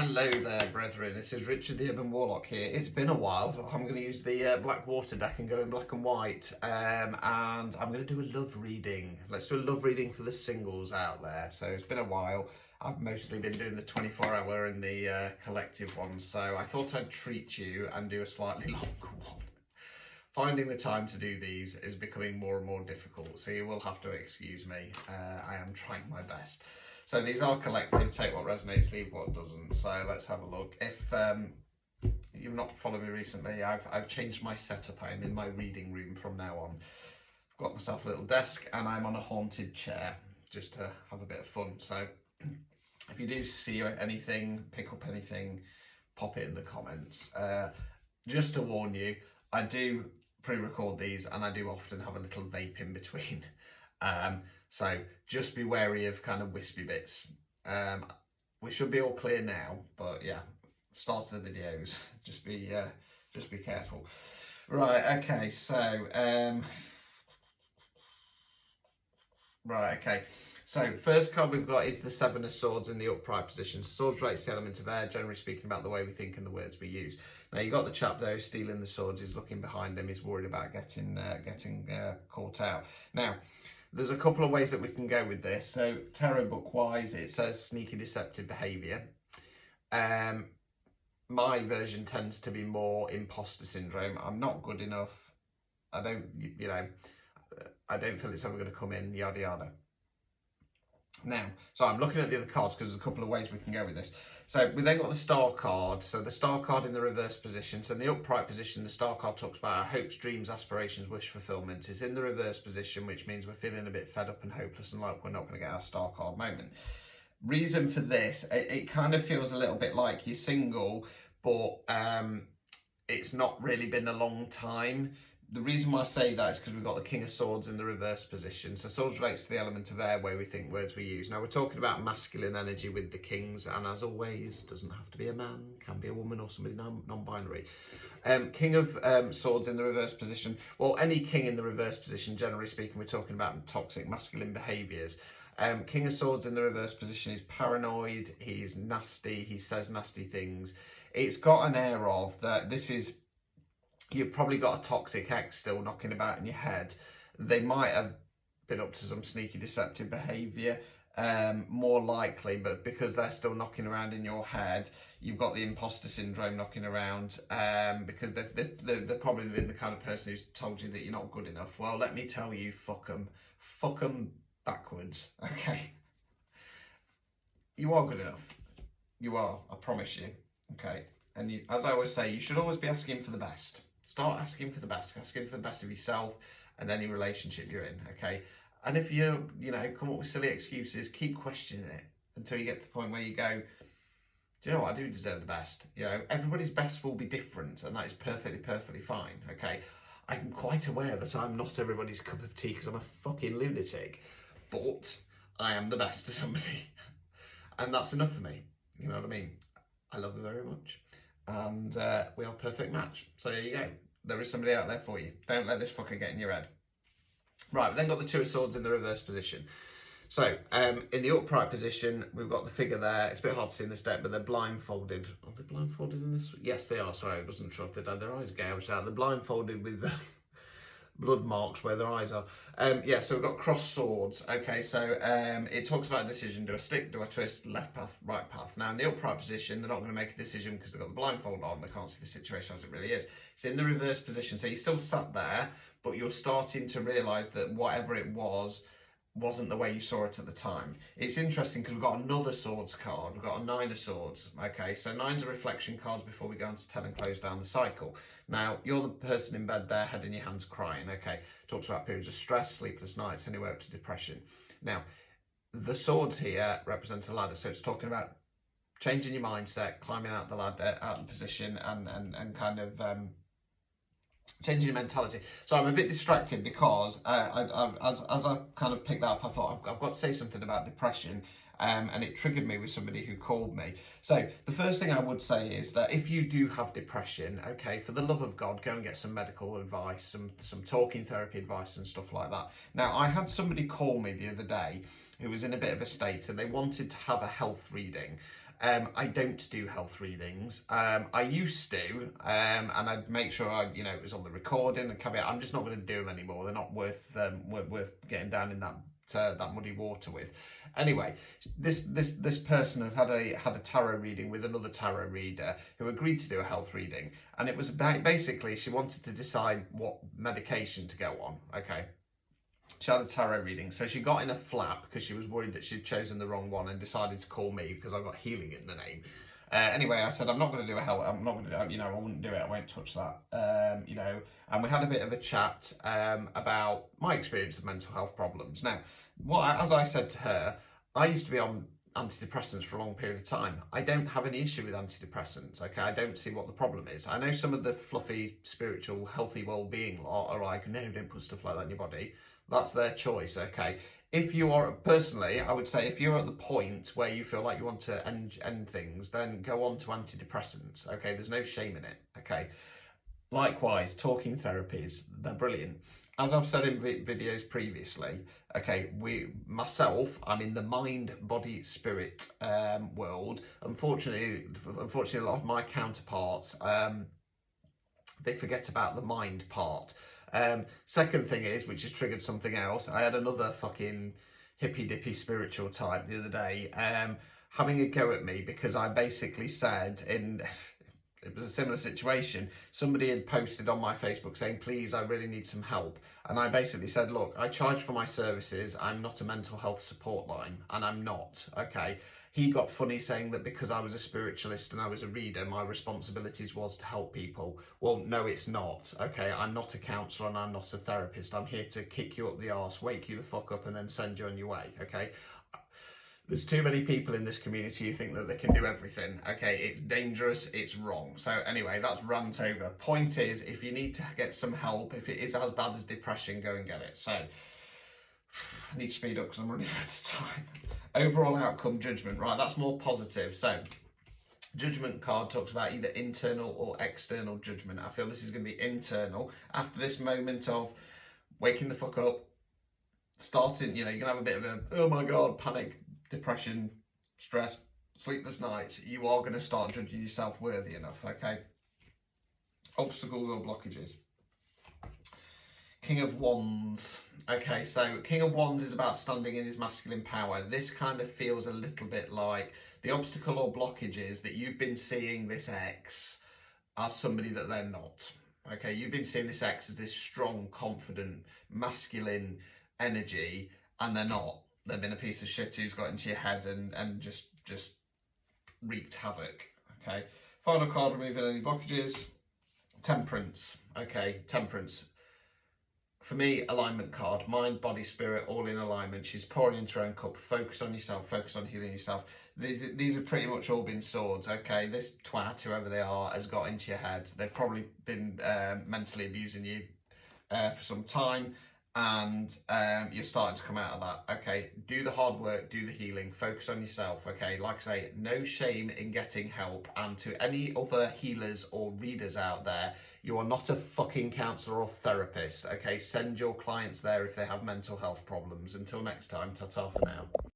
Hello there, brethren. This is Richard the Urban Warlock here. It's been a while. I'm going to use the Black Water deck and go in black and white. And I'm going to do a love reading. Let's do a love reading for the singles out there. So it's been a while. I've mostly been doing the 24-hour and the collective ones. So I thought I'd treat you and do a slightly longer one. Finding the time to do these is becoming more and more difficult. So you will have to excuse me. I am trying my best. So these are collective, take what resonates, leave what doesn't. So let's have a look. If you've not followed me recently, I've changed my setup. I'm in my reading room from now on. I've got myself a little desk and I'm on a haunted chair just to have a bit of fun. So if you do see anything, pick up anything, pop it in the comments. Just to warn you, I do pre-record these and I do often have a little vape in between. So just be wary of kind of wispy bits. We should be all clear now, but yeah, start of the videos. Just be careful. Right. Okay. So So first card we've got is the Seven of Swords in the upright position. So swords rates the element of air, generally speaking about the way we think and the words we use. Now you got the chap there who's stealing the swords. He's looking behind him. He's worried about getting caught out. Now, there's a couple of ways that we can go with this. So tarot book wise, it says sneaky deceptive behaviour. My version tends to be more imposter syndrome. I'm not good enough. I don't feel it's ever going to come in, yada yada. Now, so I'm looking at the other cards because there's a couple of ways we can go with this. So we then got the Star card. So the Star card in the reverse position. So in the upright position, the Star card talks about our hopes, dreams, aspirations, wish fulfillment. It's in the reverse position, which means we're feeling a bit fed up and hopeless and like we're not going to get our Star card moment. Reason for this, it kind of feels a little bit like you're single, but it's not really been a long time. The reason why I say that is because we've got the King of Swords in the reverse position. So swords relates to the element of air, where we think, words we use. Now we're talking about masculine energy with the kings, and as always, doesn't have to be a man, can be a woman or somebody non-binary. King of Swords in the reverse position. Well, any king in the reverse position, generally speaking, we're talking about toxic masculine behaviours. King of Swords in the reverse position is paranoid, he's nasty, he says nasty things. It's got an air of that this is... You've probably got a toxic ex still knocking about in your head. They might have been up to some sneaky deceptive behaviour, more likely, but because they're still knocking around in your head, you've got the imposter syndrome knocking around, because they've probably been the kind of person who's told you that you're not good enough. Well, let me tell you, fuck them backwards, okay? You are good enough. You are, I promise you, okay? And you, as I always say, you should always be asking for the best. Start asking for the best. Asking for the best of yourself and any relationship you're in, okay? And if you come up with silly excuses, keep questioning it until you get to the point where you go, do you know what? I do deserve the best. You know, everybody's best will be different, and that is perfectly fine, okay? I'm quite aware that I'm not everybody's cup of tea because I'm a fucking lunatic, but I am the best to somebody. And that's enough for me. You know what I mean? I love her very much. And we are a perfect match. So there you go. There is somebody out there for you. Don't let this fucker get in your head. Right, we've then got the Two of Swords in the reverse position. So, in the upright position, we've got the figure there. It's a bit hard to see in this deck, but they're blindfolded. Are they blindfolded in this? Yes, they are. Sorry, I wasn't sure if they'd had their eyes gouged out. They're blindfolded with blood marks where their eyes are. Yeah, so we've got crossed swords. Okay, so it talks about a decision. Do I stick, do I twist, left path, right path? Now in the upright position, they're not going to make a decision because they've got the blindfold on. They can't see the situation as it really is. It's in the reverse position. So you're still sat there, but you're starting to realise that whatever it wasn't the way you saw it at the time. It's interesting because we've got another swords card. We've got a Nine of Swords. Okay, so nines are reflection cards before we go on to tell and close down the cycle. Now, you're the person in bed there, head in your hands, crying. Okay, talks about periods of stress, sleepless nights, anywhere up to depression. Now, the swords here represent a ladder, so it's talking about changing your mindset, climbing out the ladder, out of the position, and kind of changing your mentality. So I'm a bit distracted because as I kind of picked that up, I thought I've got to say something about depression, and it triggered me with somebody who called me. So the first thing I would say is that if you do have depression, okay, for the love of God, go and get some medical advice, some talking therapy advice and stuff like that. Now, I had somebody call me the other day who was in a bit of a state and they wanted to have a health reading. I don't do health readings. I used to, and I'd make sure it was on the recording and caveat. I'm just not going to do them anymore. They're not worth getting down in that muddy water with. Anyway, this person had a tarot reading with another tarot reader who agreed to do a health reading, and it was about, basically, she wanted to decide what medication to go on. Okay. She had a tarot reading, so she got in a flap because she was worried that she'd chosen the wrong one and decided to call me because I've got healing in the name. Anyway, I said, I'm not going to do a health, I'm not going to do, I wouldn't do it, I won't touch that, and we had a bit of a chat about my experience of mental health problems. Now, as I said to her, I used to be on antidepressants for a long period of time. I don't have any issue with antidepressants, okay? I don't see what the problem is. I know some of the fluffy, spiritual, healthy well-being lot are like, no, don't put stuff like that in your body. That's their choice, okay? If you are, personally, I would say if you're at the point where you feel like you want to end things, then go on to antidepressants, okay? There's no shame in it, okay? Likewise, talking therapies, they're brilliant. As I've said in videos previously, okay, I'm in the mind, body, spirit world. Unfortunately, a lot of my counterparts, they forget about the mind part. Second thing is, which has triggered something else, I had another fucking hippy-dippy spiritual type the other day having a go at me because I basically said it was a similar situation. Somebody had posted on my Facebook saying, please, I really need some help. And I basically said, look, I charge for my services. I'm not a mental health support line, and I'm not, okay? He got funny saying that because I was a spiritualist and I was a reader, my responsibilities was to help people. Well, no, it's not, okay? I'm not a counsellor and I'm not a therapist. I'm here to kick you up the arse, wake you the fuck up and then send you on your way, okay? There's too many people in this community who think that they can do everything, okay? It's dangerous, it's wrong. So anyway, that's rant over. Point is, if you need to get some help, if it is as bad as depression, go and get it. So, I need to speed up because I'm running out of time. Overall outcome, judgment, right? That's more positive. So, judgment card talks about either internal or external judgment. I feel this is going to be internal. After this moment of waking the fuck up, starting, you're going to have a bit of a, oh my God, panic, depression, stress, sleepless nights. You are going to start judging yourself worthy enough, okay? Obstacles or blockages. King of Wands. Okay, so King of Wands is about standing in his masculine power. This kind of feels a little bit like the obstacle or blockage is that you've been seeing this ex as somebody that they're not. Okay, you've been seeing this ex as this strong, confident, masculine energy, and they're not. They've been a piece of shit who's got into your head and just wreaked havoc. Okay, final card, removing any blockages. Temperance. Okay, Temperance. For me, alignment card, mind, body, spirit, all in alignment. She's pouring into her own cup. Focus on yourself, focus on healing yourself. These have pretty much all been swords, okay? This twat, whoever they are, has got into your head. They've probably been mentally abusing you for some time, and you're starting to come out of that, okay? Do the hard work, do the healing, focus on yourself, okay? Like I say, no shame in getting help, and to any other healers or readers out there, you are not a fucking counsellor or therapist, okay? Send your clients there if they have mental health problems. Until next time, ta-ta for now.